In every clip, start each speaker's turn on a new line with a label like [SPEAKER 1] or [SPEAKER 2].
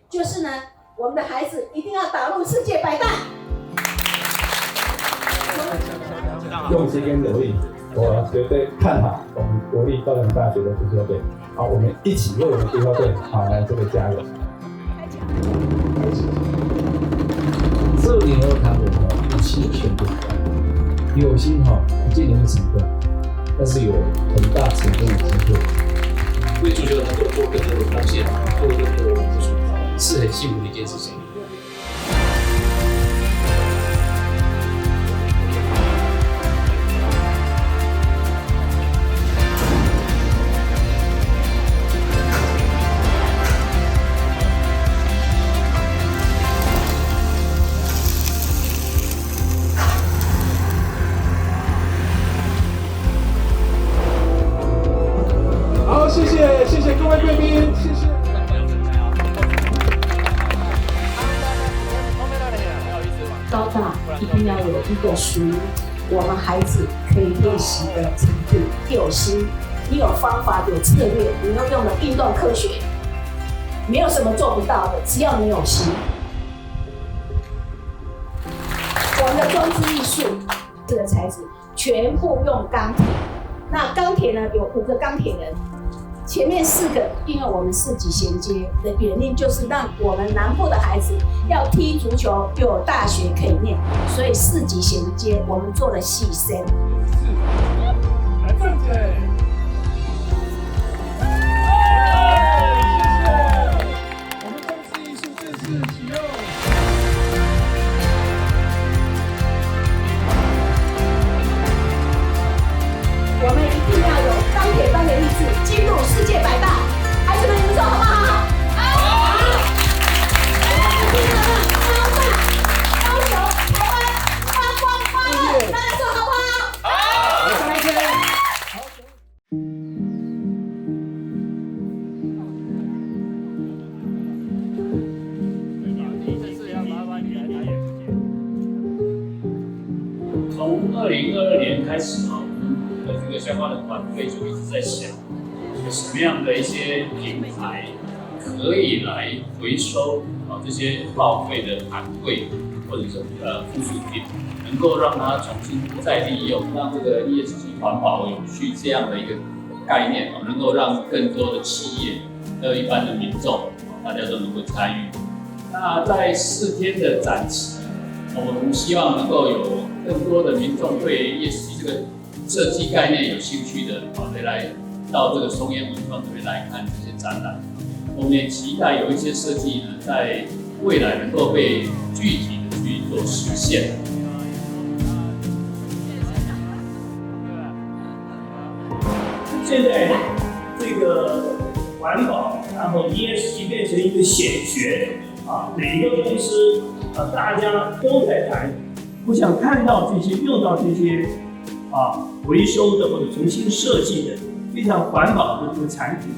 [SPEAKER 1] 就是呢，我们的孩子一定要打入世界100大。
[SPEAKER 2] 用心跟努力，我绝对看好我们国立高雄大学的足球队。好，我们一起为我们足球队好来这个加油。
[SPEAKER 3] 这年后他们一起全部有心不见得会成功，但是有很大成功的机会。为足球能够做更多的贡献，做更多的付出，是很幸福的一件事情。
[SPEAKER 4] 谢谢各位贵宾，谢谢。
[SPEAKER 1] 高大一定要有一个属于我们孩子可以练习的程度。你有心，你有方法，有策略，你要用的运动科学，没有什么做不到的，只要你有心。我们的装置艺术这个材质全部用钢铁，那钢铁呢有5个钢铁人。前面4个，因为我们4级衔接的原因，就是让我们南部的孩子要踢足球，又有大学可以念，所以4级衔接我们做了细身。
[SPEAKER 4] 来站起来。我们装置艺术正式启用。
[SPEAKER 1] 我们一定要有钢铁般的意志，进入世界100大。孩子们，你们说好不好？好！高雄、台湾发光发热，大家说好不好？好！来起来。
[SPEAKER 5] 从2022年开始这个相关的团队就一直在想，有什么样的一些平台可以来回收这些报废的盘柜或者是附属品，能够让它重新再利用，让这个ESG环保永续这样的一个概念能够让更多的企业还有一般的民众大家都能够参与。那在4天的展期，我们希望能够有更多的民众对 ESG 这个设计概念有兴趣的，可以来到这个松烟文创这边来看这些展览。我们也期待有一些设计呢，在未来能够被具体的去做实现。
[SPEAKER 6] 现在这个环保，然后 ESG 变成一个显学每个公司大家都在谈。我想看到这些用到这些回收的或者重新设计的非常环保的这个产品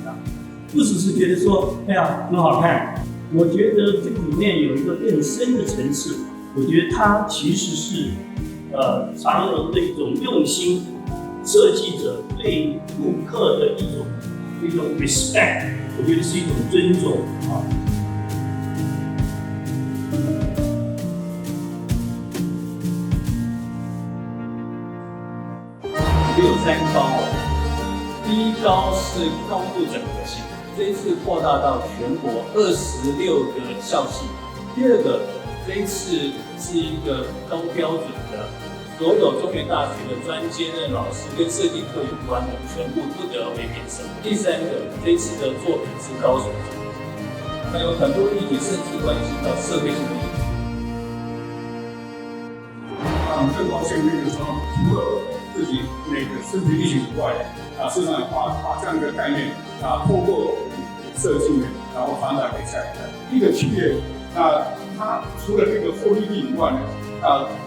[SPEAKER 6] 不只是觉得说哎呀很好看，我觉得这里面有一个更深的层次。我觉得它其实是常人的一种用心，设计者对顾客的一种 respect， 我觉得是一种尊重
[SPEAKER 5] 有3招第一招是高度整合性，这一次扩大到全国26个校系。第二个，这一次是一个高标准的，所有中原大学的专接任老师跟设计课有关的，全部不得为免审。第三个，这一次的作品是高水准，还有很多议题甚至关系到社会性的议题。
[SPEAKER 7] 最高兴那个时候，除了自己那个身体力行以外，事实上把这样一个概念透过设计，然后传达给下一代。一个企业，它除了这个获利率以外呢，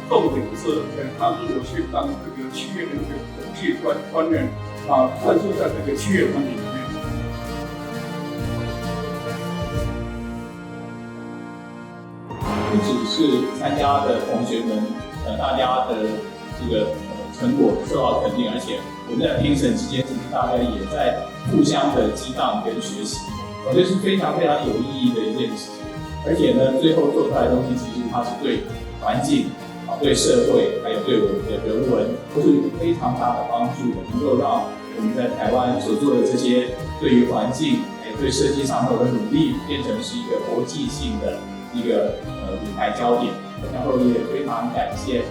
[SPEAKER 7] 重点是它如何去让这个企业的这个统计观念灌输在这个企业管理里面。
[SPEAKER 5] 不只是参加的同学们，大家的这个成果受到肯定，而且我们在评审期间，其实大家也在互相的激荡跟学习，我觉得是非常非常有意义的一件事情。
[SPEAKER 8] 而且呢，最后做出来的东西，其实它是对环境、对社会，还有对我们的人文，都是有非常大的帮助的，能够让我们在台湾所做的这些对于环境，还有对设计上头的努力，变成是一个国际性的一个舞台焦点。然后也非常感谢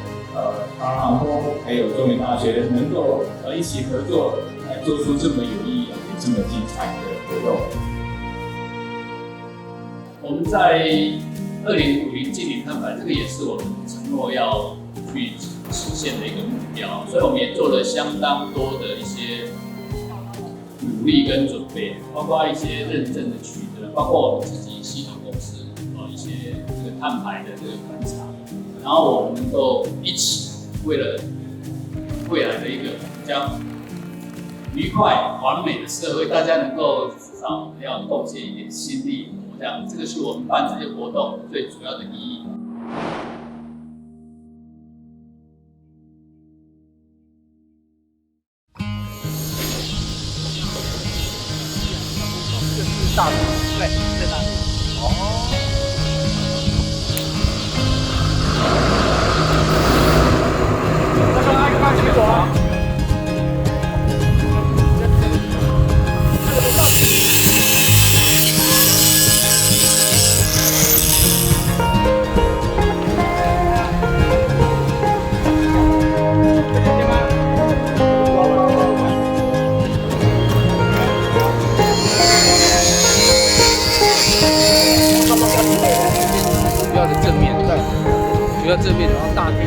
[SPEAKER 8] 长荣航空还有中原大学能够一起合作，来做出这么有意义、这么精彩的活动。
[SPEAKER 5] 我们在2050净零碳排，这个也是我们承诺要去实现的一个目标，所以我们也做了相当多的一些努力跟准备，包括一些认证的取得，包括我们自己系统公司一些这个碳排的这个观察，然后我们能够一起为了未来的一个比较愉快、完美的社会，大家能够至少要贡献一点心力。我想这个是我们办这些活动最主要的意义。
[SPEAKER 4] 这是大陆，对，在大陆。哦。那个按这个走啊。主要的正面，对，主要正面，然后大地。